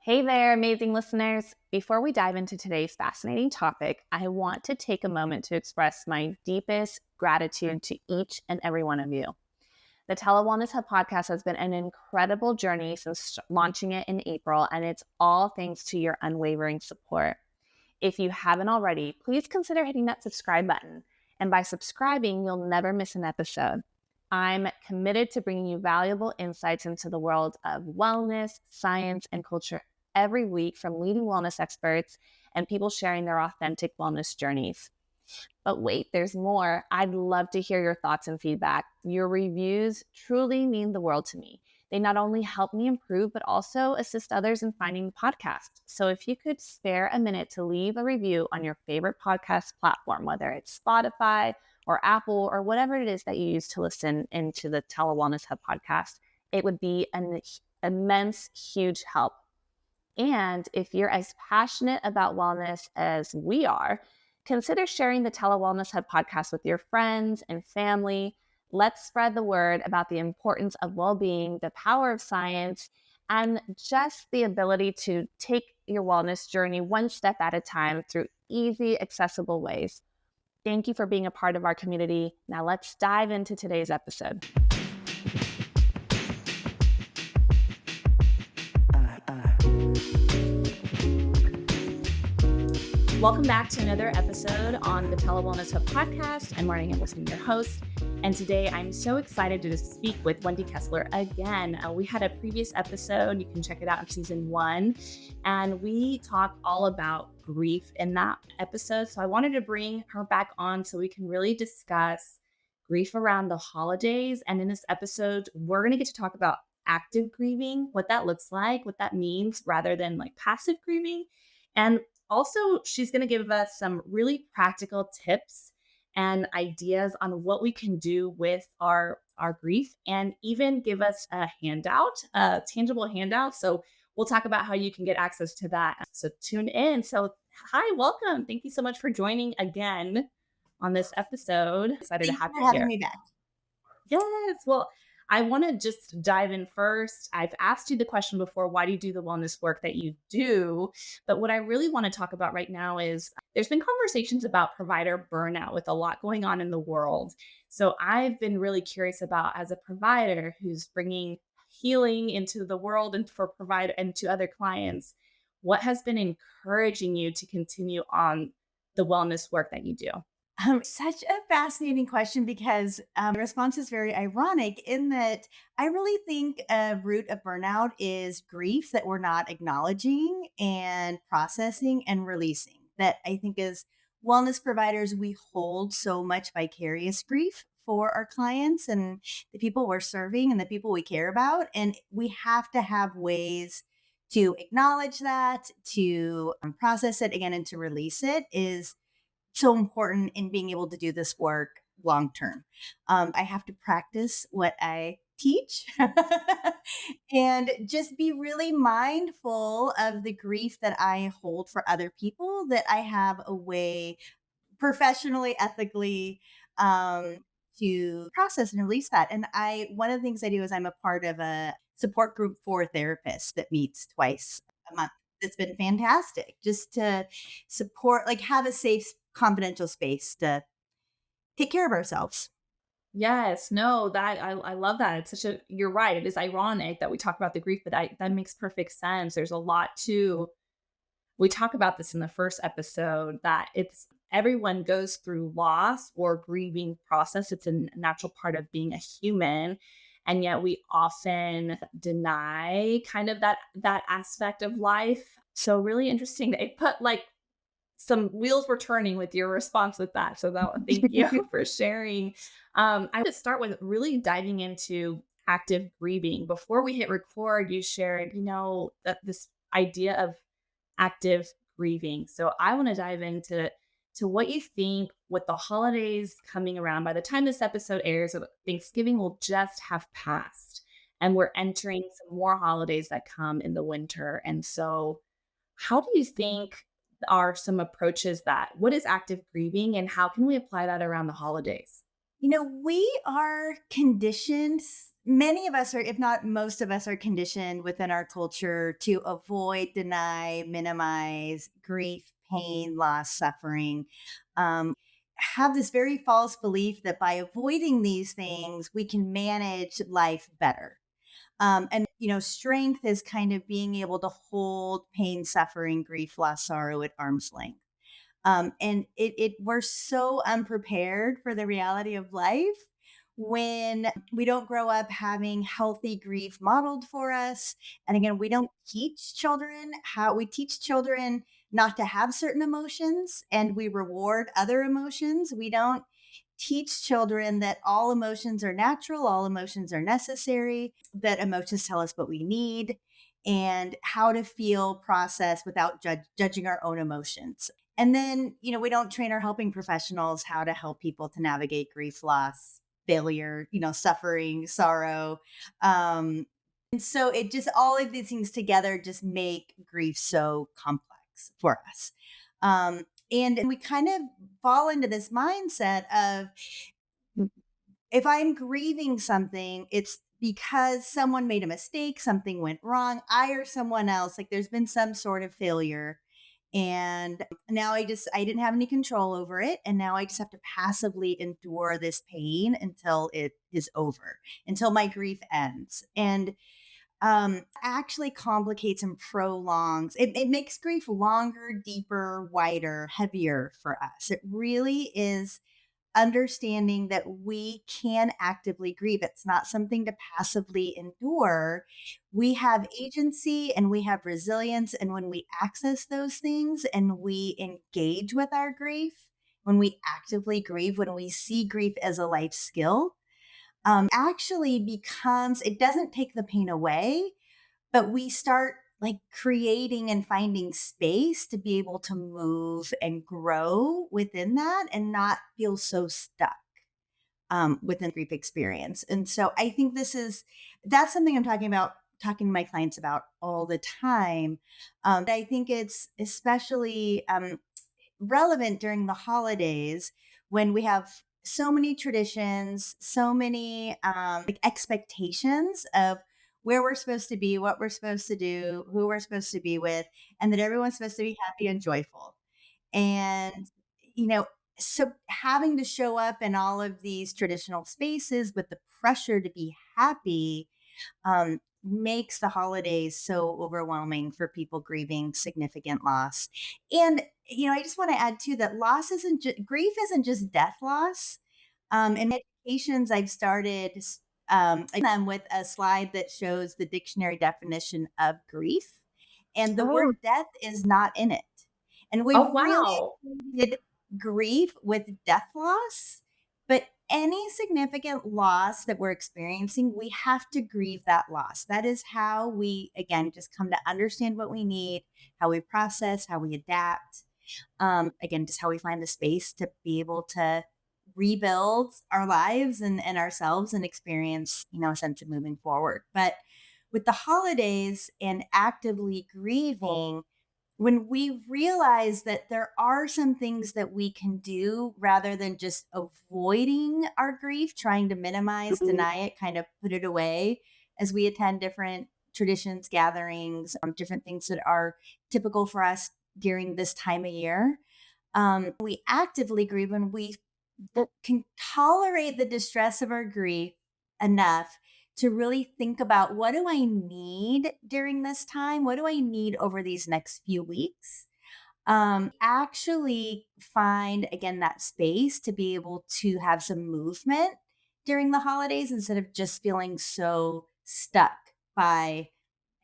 Hey there, amazing listeners. Before we dive into today's fascinating topic, I want to take a moment to express my deepest gratitude to each and every one of you. The TeleWellness Hub podcast has been an incredible journey since launching it in April, and it's all thanks to your unwavering support. If you haven't already, please consider hitting that subscribe button. And by subscribing, you'll never miss an episode. I'm committed to bringing you valuable insights into the world of wellness, science, and culture every week from leading wellness experts and people sharing their authentic wellness journeys. But wait, there's more. I'd love to hear your thoughts and feedback. Your reviews truly mean the world to me. They not only help me improve, but also assist others in finding the podcast. So if you could spare a minute to leave a review on your favorite podcast platform, whether it's Spotify or Apple or whatever it is that you use to listen into the TeleWellness Hub podcast, it would be an immense, huge help. And if you're as passionate about wellness as we are, consider sharing the TeleWellness Hub podcast with your friends and family. Let's spread the word about the importance of well-being, the power of science, and just the ability to take your wellness journey one step at a time through easy, accessible ways. Thank you for being a part of our community. Now let's dive into today's episode. Welcome back to another episode on the TeleWellness Hub podcast. I'm Marnie Anderson, your host. And today I'm so excited to speak with Wendy Kessler again. We had a previous episode. You can check it out in season 1. And we talk all about grief in that episode. So I wanted to bring her back on so we can really discuss grief around the holidays. And in this episode, we're going to get to talk about active grieving, what that looks like, what that means, rather than like passive grieving. And also, she's going to give us some really practical tips and ideas on what we can do with our grief, and even give us a handout, a tangible handout. So we'll talk about how you can get access to that. So tune in. So hi, welcome. Thank you so much for joining again on this episode. Excited to Thanks have for you having here. me back. Yes. Well, I want to just dive in first. I've asked you the question before, why do you do the wellness work that you do? But what I really want to talk about right now is there's been conversations about provider burnout with a lot going on in the world. So I've been really curious about, as a provider who's bringing healing into the world and for provider and to other clients, what has been encouraging you to continue on the wellness work that you do? Such a fascinating question because the response is very ironic in that I really think a root of burnout is grief that we're not acknowledging and processing and releasing. That I think as wellness providers, we hold so much vicarious grief for our clients and the people we're serving and the people we care about. And we have to have ways to acknowledge that, to process it again, and to release it is so important in being able to do this work long term. I have to practice what I teach and just be really mindful of the grief that I hold for other people, that I have a way professionally, ethically, um, to process and release that. And one of the things I do is I'm a part of a support group for therapists that meets twice a month. It's been fantastic just to support, like have a safe, confidential space to take care of ourselves. Yes, no, that I love that. It's such a, you're right. It is ironic that we talk about the grief, but that makes perfect sense. There's a lot to, we talk about this in the first episode, that it's everyone goes through loss or grieving process. It's a natural part of being a human. And yet we often deny kind of that aspect of life. So really interesting. They put like some wheels were turning with your response with that. So thank you for sharing. I would start with really diving into active grieving. Before we hit record, you shared, that this idea of active grieving. So I want to dive into what you think with the holidays coming around. By the time this episode airs, Thanksgiving will just have passed, and we're entering some more holidays that come in the winter. And so how do you think are some approaches what is active grieving and how can we apply that around the holidays? We are conditioned. Many of us are, if not most of us, are conditioned within our culture to avoid, deny, minimize grief, pain, loss, suffering. Have this very false belief that by avoiding these things, we can manage life better. And strength is kind of being able to hold pain, suffering, grief, loss, sorrow at arm's length. And it we're so unprepared for the reality of life when we don't grow up having healthy grief modeled for us. And again, we teach children not to have certain emotions, and we reward other emotions. We don't teach children that all emotions are natural, all emotions are necessary, that emotions tell us what we need, and how to feel, process without judging our own emotions. And then we don't train our helping professionals how to help people to navigate grief, loss, failure suffering, sorrow. And so it just, all of these things together just make grief so complex for us. And we kind of fall into this mindset of, if I'm grieving something, it's because someone made a mistake, something went wrong, I or someone else, like there's been some sort of failure. And now I didn't have any control over it. And now I just have to passively endure this pain until it is over, until my grief ends. And actually complicates and prolongs it makes grief longer, deeper, wider, heavier for us. It really is understanding that we can actively grieve. It's not something to passively endure. We have agency and we have resilience. And when we access those things and we engage with our grief, when we actively grieve, when we see grief as a life skill, actually becomes, it doesn't take the pain away, but we start like creating and finding space to be able to move and grow within that and not feel so stuck within grief experience. And so I think that's something I'm talking to my clients about all the time. I think it's especially relevant during the holidays when we have so many traditions, so many like expectations of where we're supposed to be, what we're supposed to do, who we're supposed to be with, and that everyone's supposed to be happy and joyful. And, you know, so having to show up in all of these traditional spaces with the pressure to be happy makes the holidays so overwhelming for people grieving significant loss. And I just want to add too that grief isn't just death loss. In meditations, I've started them with a slide that shows the dictionary definition of grief, and the Oh, word death is not in it. And we've oh really wow. equated grief with death loss, but any significant loss that we're experiencing, we have to grieve that loss. That is how we, again, just come to understand what we need, how we process, how we adapt. Again, just how we find the space to be able to rebuild our lives and ourselves and experience a sense of moving forward. But with the holidays and actively grieving, when we realize that there are some things that we can do rather than just avoiding our grief, trying to minimize, deny it, kind of put it away as we attend different traditions, gatherings, different things that are typical for us during this time of year. We actively grieve when we can tolerate the distress of our grief enough to really think about, what do I need during this time? What do I need over these next few weeks? Actually find again that space to be able to have some movement during the holidays instead of just feeling so stuck by,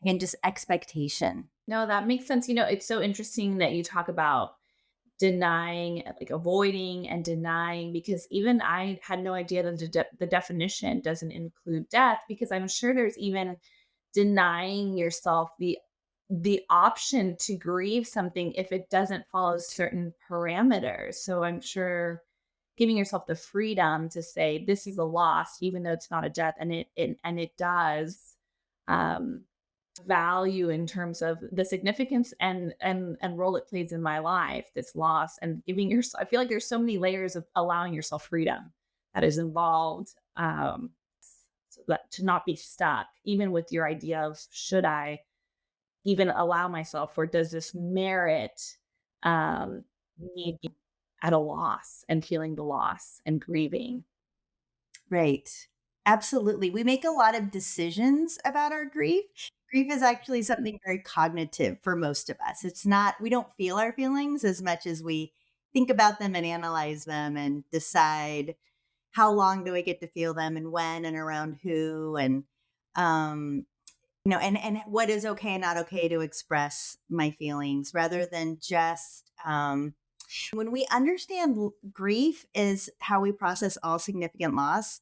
again, just expectation. No, that makes sense. It's so interesting that you talk about denying, like avoiding and denying, because even I had no idea that the definition doesn't include death, because I'm sure there's even denying yourself the option to grieve something if it doesn't follow certain parameters. So I'm sure giving yourself the freedom to say this is a loss, even though it's not a death, and it does um value in terms of the significance and role it plays in my life, this loss, and giving yourself, I feel like there's so many layers of allowing yourself freedom that is involved, so that to not be stuck, even with your idea of should I even allow myself, or does this merit me being at a loss and feeling the loss and grieving? Right. Absolutely. We make a lot of decisions about our grief. Grief is actually something very cognitive for most of us. It's not, we don't feel our feelings as much as we think about them and analyze them and decide how long do I get to feel them and when and around who and um and what is okay and not okay to express my feelings rather than just when we understand grief is how we process all significant loss.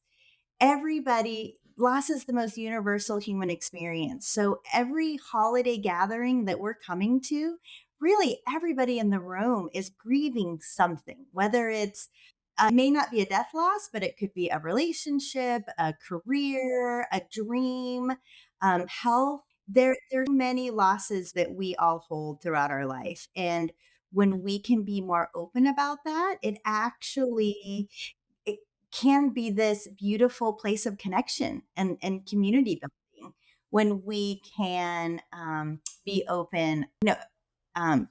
Everybody, loss is the most universal human experience. So every holiday gathering that we're coming to, really everybody in the room is grieving something, whether it's may not be a death loss, but it could be a relationship, a career, a dream, health. There are many losses that we all hold throughout our life. And when we can be more open about that, it can be this beautiful place of connection and community building when we can be open,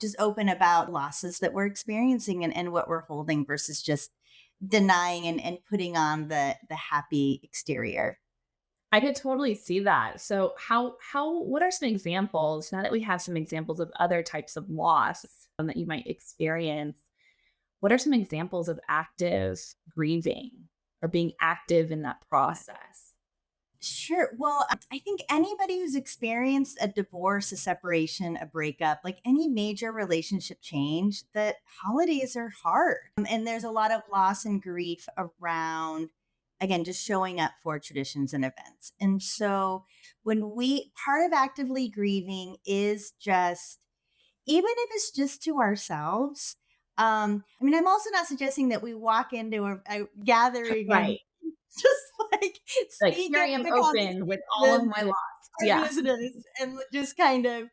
just open about losses that we're experiencing and what we're holding versus just denying and putting on the happy exterior. I could totally see that. So how what are some examples, now that we have some examples of other types of loss that you might experience, what are some examples of active grieving or being active in that process? Sure. Well, I think anybody who's experienced a divorce, a separation, a breakup, like any major relationship change, that holidays are hard. And there's a lot of loss and grief around, again, just showing up for traditions and events. And so part of actively grieving is just, even if it's just to ourselves, I'm also not suggesting that we walk into a gathering and Right. just like Like, speak here I into am the open with all of conversation my loss. our Yeah. visitors and just kind of,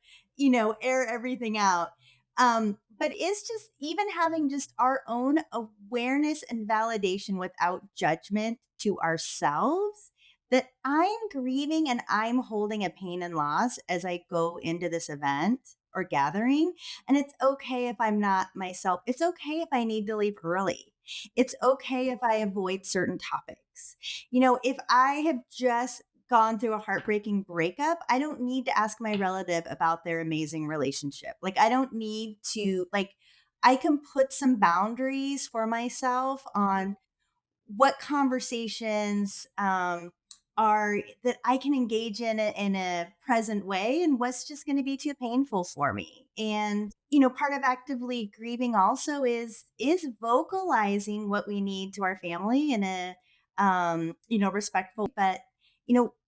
air everything out. But it's just even having just our own awareness and validation without judgment to ourselves that I'm grieving and I'm holding a pain and loss as I go into this event or gathering. And it's okay if I'm not myself. It's okay if I need to leave early. It's okay if I avoid certain topics. If I have just gone through a heartbreaking breakup, I don't need to ask my relative about their amazing relationship. Like, I don't need to, like, I can put some boundaries for myself on what conversations are that I can engage in a present way and what's just going to be too painful for me. And part of actively grieving also is vocalizing what we need to our family in a respectful, but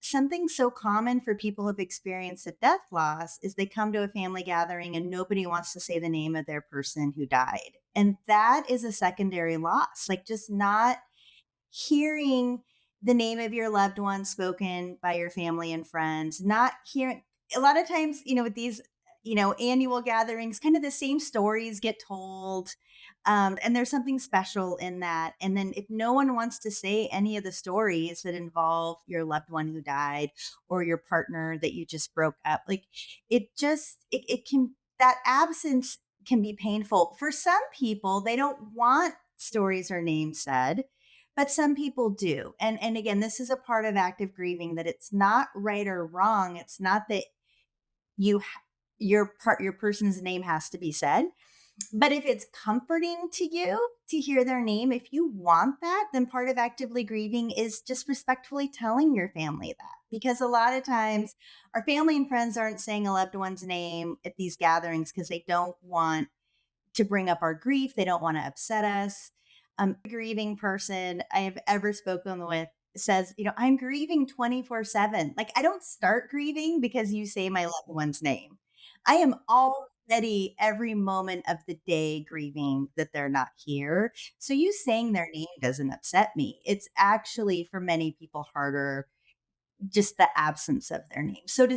something so common for people who've experienced a death loss is they come to a family gathering and nobody wants to say the name of their person who died. And that is a secondary loss. Like, just not hearing the name of your loved one spoken by your family and friends, not hearing a lot of times, with these, annual gatherings, kind of the same stories get told. And there's something special in that. And then if no one wants to say any of the stories that involve your loved one who died or your partner that you just broke up, like it can, that absence can be painful. For some people, they don't want stories or names said, but some people do. And again, this is a part of active grieving, that it's not right or wrong. It's not that your person's name has to be said. But if it's comforting to you to hear their name, if you want that, then part of actively grieving is just respectfully telling your family that. Because a lot of times our family and friends aren't saying a loved one's name at these gatherings because they don't want to bring up our grief. They don't want to upset us. A grieving person I have ever spoken with says, I'm grieving 24/7. Like, I don't start grieving because you say my loved one's name. I am already every moment of the day grieving that they're not here. So you saying their name doesn't upset me. It's actually for many people harder, just the absence of their name. So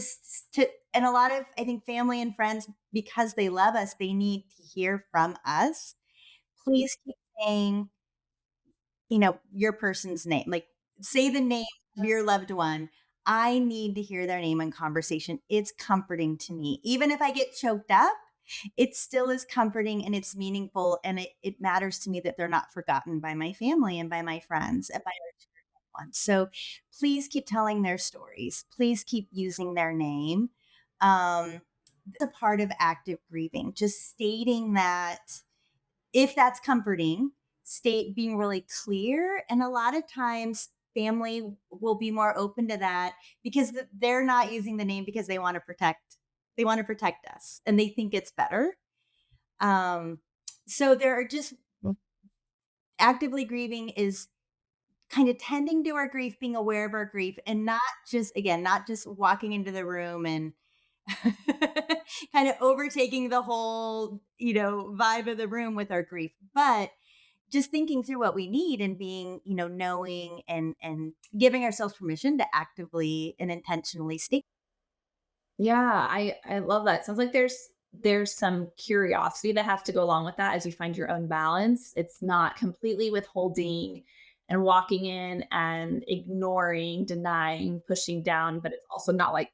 and a lot of, I think, family and friends, because they love us, they need to hear from us. Please keep saying your person's name. Like, say the name of your loved one. I need to hear their name in conversation. It's comforting to me. Even if I get choked up, it still is comforting and it's meaningful. And it matters to me that they're not forgotten by my family and by my friends and by our dear ones. So please keep telling their stories. Please keep using their name. Um, it's a part of active grieving, just stating that if that's comforting, state being really clear. And a lot of times family will be more open to that because they're not using the name because they want to protect us and they think it's better. Um, so there are just actively grieving is kind of tending to our grief, being aware of our grief, and not just walking into the room and kind of overtaking the whole, vibe of the room with our grief, but just thinking through what we need and being, knowing and giving ourselves permission to actively and intentionally state. Yeah, I love that. Sounds like there's some curiosity that has to go along with that as you find your own balance. It's not completely withholding and walking in and ignoring, denying, pushing down, but it's also not like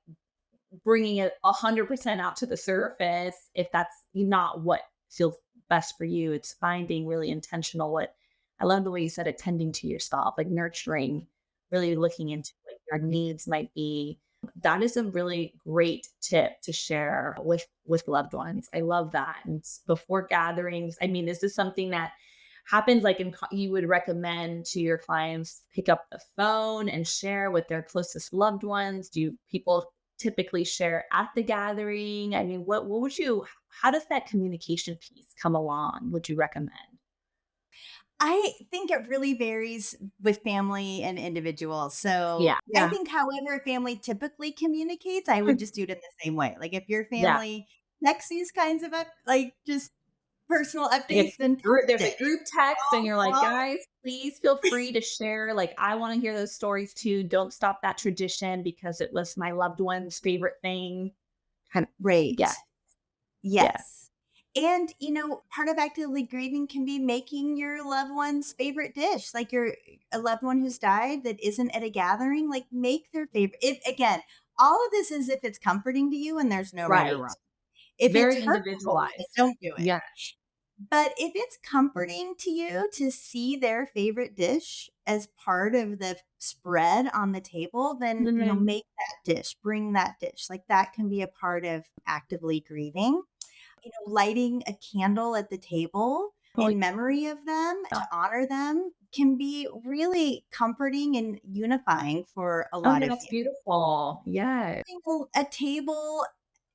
bringing it 100% out to the surface if that's not what feels best for you. It's finding really intentional what I love the way you said attending to yourself, like nurturing, really looking into what your needs might be. That is a really great tip to share with loved ones. I love that. And before gatherings, I mean, is this something that happens like you would recommend to your clients pick up the phone and share with their closest loved ones? Do people typically share at the gathering? I mean, what would you how does that communication piece come along? Would you recommend? I think it really varies with family and individuals. So Yeah. I Yeah. think however a family typically communicates, I would just do it in the same way. Like if your Yeah. family texts these kinds of like just personal Like updates, then there's text a it. group text and you're like, Call. guys, please feel free to share. Like, I want to hear those stories too. Don't stop that tradition because it was my loved one's favorite thing. Kind of, Right. yeah, yeah. Yes. And, part of actively grieving can be making your loved one's favorite dish, like a loved one who's died that isn't at a gathering, like make their favorite. If again, all of this is if it's comforting to you and there's no right or Right. wrong. If it's Very hurtful, then individualized. don't do it. Yeah. But if it's comforting to you to see their favorite dish as part of the spread on the table, then, Then make that dish, bring that dish. Like that can be a part of actively grieving. Lighting a candle at the table oh, in memory of them yeah. to honor them can be really comforting and unifying for a Oh, lot yeah, of that's families. beautiful. Yeah. A table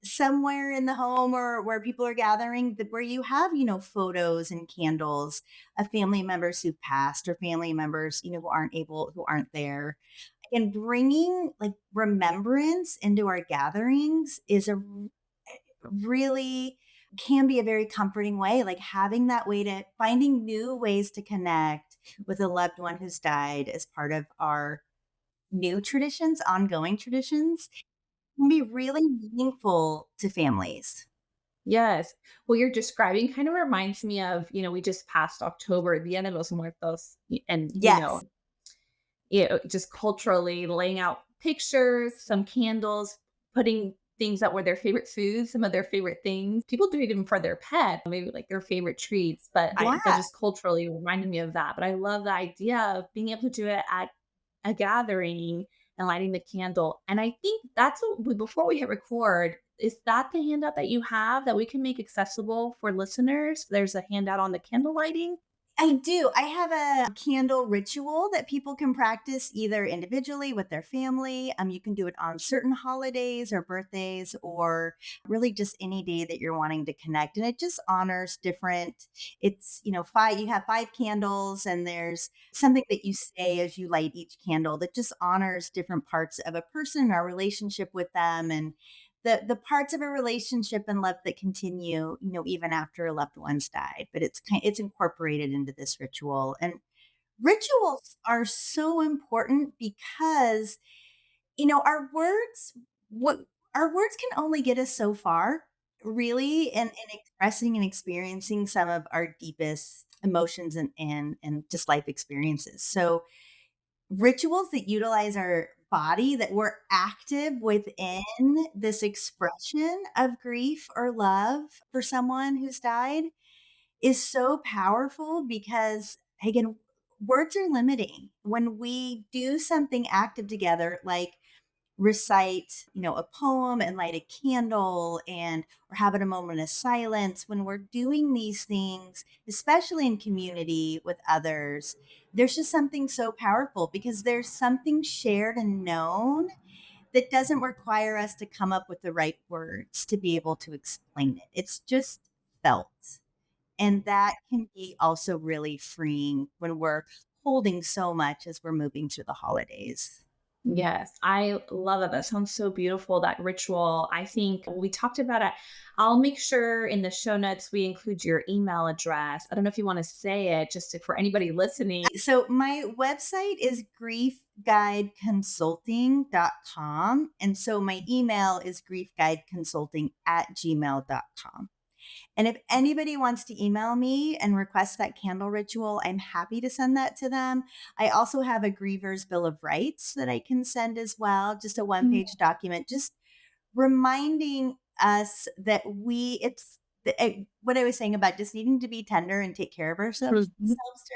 somewhere in the home or where people are gathering where you have, photos and candles of family members who passed or family members, who aren't there. And bringing like remembrance into our gatherings is really can be a very comforting way, like having that way to finding new ways to connect with a loved one who's died as part of our new traditions, ongoing traditions, can be really meaningful to families. Yes. What you're describing kind of reminds me of, we just passed October, Dia de los Muertos, and, Yes. just culturally laying out pictures, some candles, putting things that were their favorite foods, some of their favorite things. People do it even for their pet, maybe like their favorite treats. But that Yeah. just culturally reminded me of that. But I love the idea of being able to do it at a gathering and lighting the candle. And I think that's before we hit record, is that the handout that you have that we can make accessible for listeners? There's a handout on the candle lighting. I do. I have a candle ritual that people can practice either individually with their family. You can do it on certain holidays or birthdays, or really just any day that you're wanting to connect. And it just honors different. It's five. You have five candles, and there's something that you say as you light each candle that just honors different parts of a person, our relationship with them, and the parts of a relationship and love that continue, even after a loved one's died. But it's incorporated into this ritual. And rituals are so important because, our words what our words can only get us so far, really, in expressing and experiencing some of our deepest emotions and just life experiences. So rituals that utilize our body, that we're active within this expression of grief or love for someone who's died, is so powerful because, again, words are limiting. When we do something active together, like recite, a poem and light a candle and or have a moment of silence, when we're doing these things, especially in community with others, there's just something so powerful because there's something shared and known that doesn't require us to come up with the right words to be able to explain it. It's just felt. And that can be also really freeing when we're holding so much as we're moving through the holidays. Yes, I love it. That sounds so beautiful, that ritual. I think we talked about it. I'll make sure in the show notes we include your email address. I don't know if you want to say it for anybody listening. So my website is griefguideconsulting.com. And so my email is griefguideconsulting@gmail.com. And if anybody wants to email me and request that candle ritual, I'm happy to send that to them. I also have a Griever's Bill of Rights that I can send as well, just a one-page document, just reminding us that what I was saying about just needing to be tender and take care of ourselves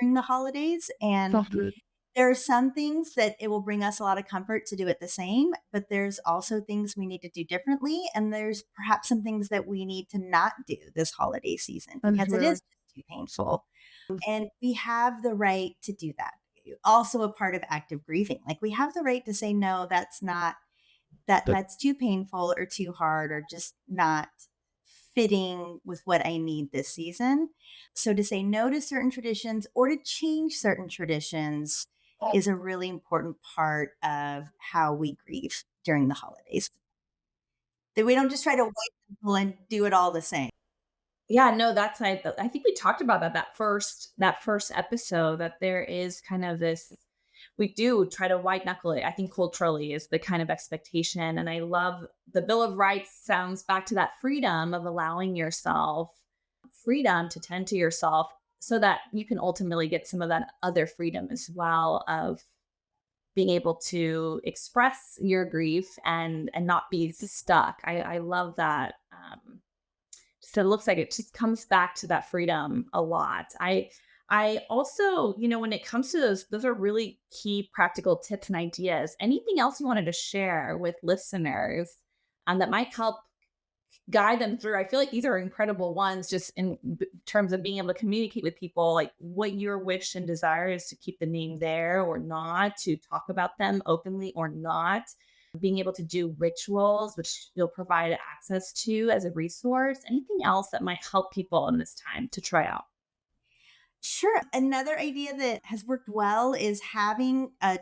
during the holidays. And there are some things that it will bring us a lot of comfort to do it the same, but there's also things we need to do differently. And there's perhaps some things that we need to not do this holiday season because it is just too painful. And we have the right to do that. Also a part of active grieving. Like we have the right to say, no, that's too painful or too hard or just not fitting with what I need this season. So to say no to certain traditions or to change certain traditions is a really important part of how we grieve during the holidays. That we don't just try to white people and do it all the same. Yeah, no, I think we talked about that first episode, that there is kind of this, we do try to white knuckle it. I think culturally is the kind of expectation. And I love the Bill of Rights sounds back to that freedom of allowing yourself freedom to tend to yourself so that you can ultimately get some of that other freedom as well of being able to express your grief and not be stuck. I love that. So it looks like it just comes back to that freedom a lot. I also, when it comes to those are really key practical tips and ideas. Anything else you wanted to share with listeners that might help guide them through? I feel like these are incredible ones just in terms of being able to communicate with people, like what your wish and desire is, to keep the name there or not, to talk about them openly or not, being able to do rituals, which you'll provide access to as a resource. Anything else that might help people in this time to try out? Sure. Another idea that has worked well is having a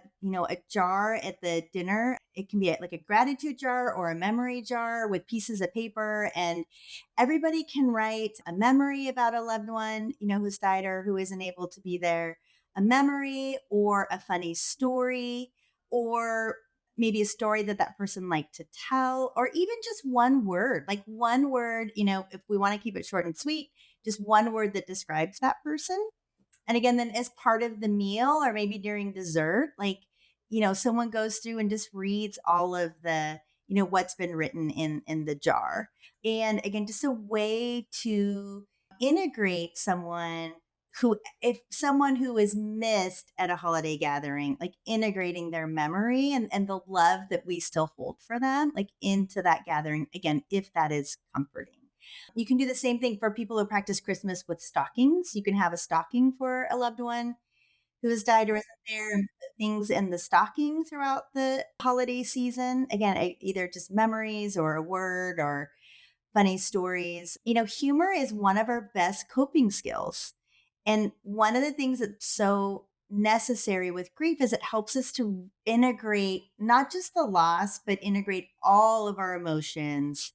jar at the dinner. It can be like a gratitude jar or a memory jar with pieces of paper, and everybody can write a memory about a loved one, who's died or who isn't able to be there, a memory or a funny story, or maybe a story that that person liked to tell, or even just one word, like one word, if we want to keep it short and sweet, just one word that describes that person. And again, then as part of the meal or maybe during dessert, like, someone goes through and just reads all of the, what's been written in the jar. And again, just a way to integrate if someone who is missed at a holiday gathering, like integrating their memory and the love that we still hold for them, like into that gathering, again, if that is comforting. You can do the same thing for people who practice Christmas with stockings. You can have a stocking for a loved one who has died or isn't there, and put things in the stocking throughout the holiday season. Again, either just memories or a word or funny stories. Humor is one of our best coping skills. And one of the things that's so necessary with grief is it helps us to integrate not just the loss, but integrate all of our emotions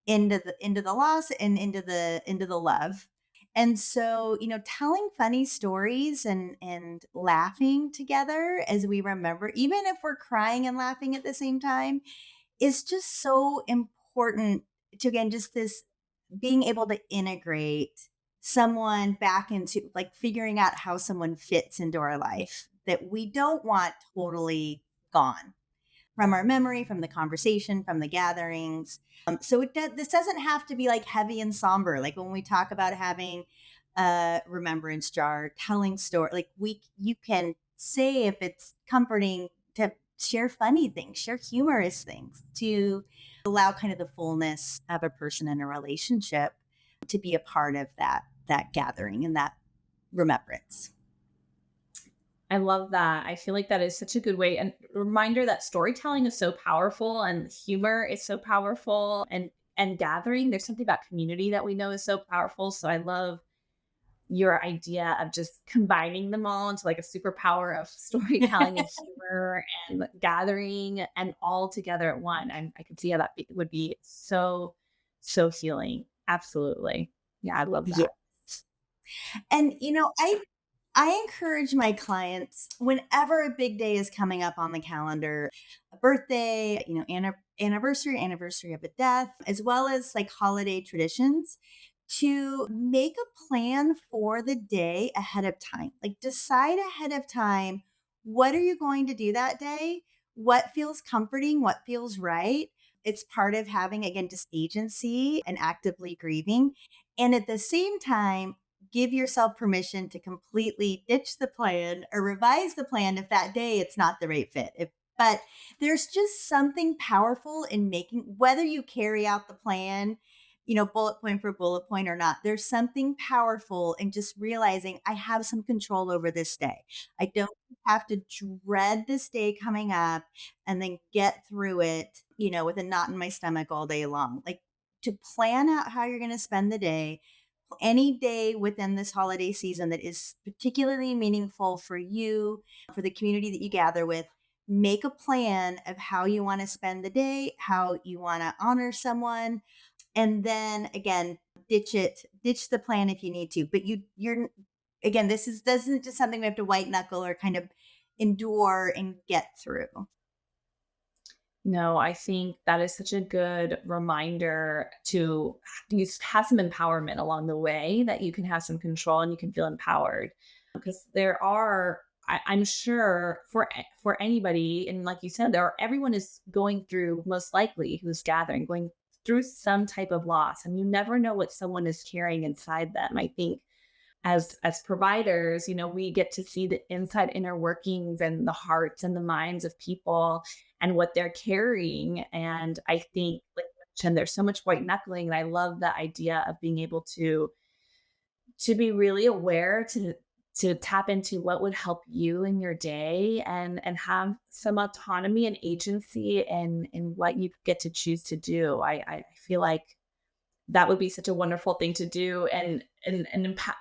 into the loss and into the love. And so, telling funny stories and laughing together as we remember, even if we're crying and laughing at the same time, is just so important to, again, just this being able to integrate someone back into like figuring out how someone fits into our life that we don't want totally gone from our memory, from the conversation, from the gatherings. So this doesn't have to be like heavy and somber. Like when we talk about having a remembrance jar, telling story, like you can say if it's comforting to share funny things, share humorous things, to allow kind of the fullness of a person in a relationship to be a part of that gathering and that remembrance. I love that. I feel like that is such a good way and reminder that storytelling is so powerful and humor is so powerful and gathering. There's something about community that we know is so powerful. So I love your idea of just combining them all into like a superpower of storytelling and humor and gathering and all together at one. I could see how would be so healing. Absolutely. Yeah, I love Yeah. that. And I encourage my clients whenever a big day is coming up on the calendar, a birthday, anniversary of a death, as well as like holiday traditions, to make a plan for the day ahead of time. Like decide ahead of time, what are you going to do that day? What feels comforting? What feels right? It's part of having, again, just agency and actively grieving. And at the same time, give yourself permission to completely ditch the plan or revise the plan if that day it's not the right fit. But there's just something powerful in making, whether you carry out the plan, bullet point for bullet point or not, there's something powerful in just realizing I have some control over this day. I don't have to dread this day coming up and then get through it, with a knot in my stomach all day long. Like to plan out how you're going to spend the day, any day within this holiday season that is particularly meaningful for you, for the community that you gather with, make a plan of how you want to spend the day, how you want to honor someone, and then again, ditch the plan if you need to. But you're again, this isn't just something we have to white knuckle or kind of endure and get through. No, I think that is such a good reminder to have some empowerment along the way, that you can have some control and you can feel empowered. Because I'm sure for anybody, and like you said, everyone is going through, most likely who's gathering, going through some type of loss, and you never know what someone is carrying inside them. I think as providers, we get to see the inside inner workings and the hearts and the minds of people and what they're carrying. And I think, like you mentioned, there's so much white knuckling, and I love the idea of being able to be really aware, to tap into what would help you in your day, and have some autonomy and agency in what you get to choose to do. I feel like that would be such a wonderful thing to do,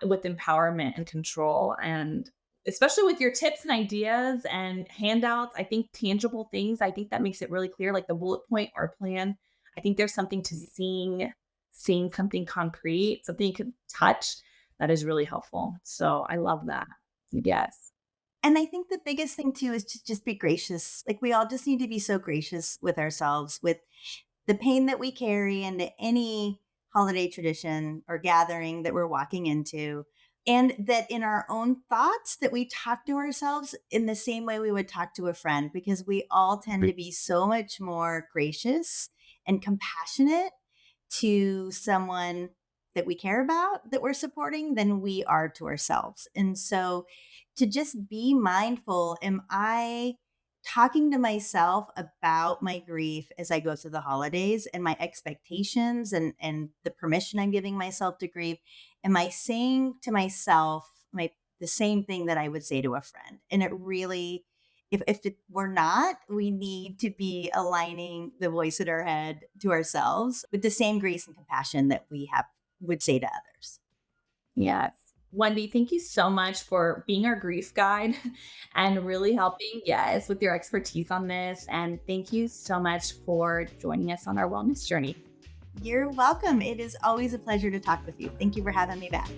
with empowerment and control, and especially with your tips and ideas and handouts. I think tangible things, I think that makes it really clear, like the bullet point or plan. I think there's something to seeing something concrete, something you can touch, that is really helpful. So I love that. Yes. And I think the biggest thing too is to just be gracious. Like we all just need to be so gracious with ourselves, with the pain that we carry into any holiday tradition or gathering that we're walking into. And that in our own thoughts that we talk to ourselves in the same way we would talk to a friend, because we all tend to be so much more gracious and compassionate to someone that we care about, that we're supporting, than we are to ourselves. And so to just be mindful, am I talking to myself about my grief as I go through the holidays and my expectations and the permission I'm giving myself to grieve? Am I saying to myself the same thing that I would say to a friend? And it really, we're not, we need to be aligning the voice in our head to ourselves with the same grace and compassion that we have would say to others. Yes. Wendy, thank you so much for being our grief guide and really helping, yes, with your expertise on this. And thank you so much for joining us on our wellness journey. You're welcome. It is always a pleasure to talk with you. Thank you for having me back.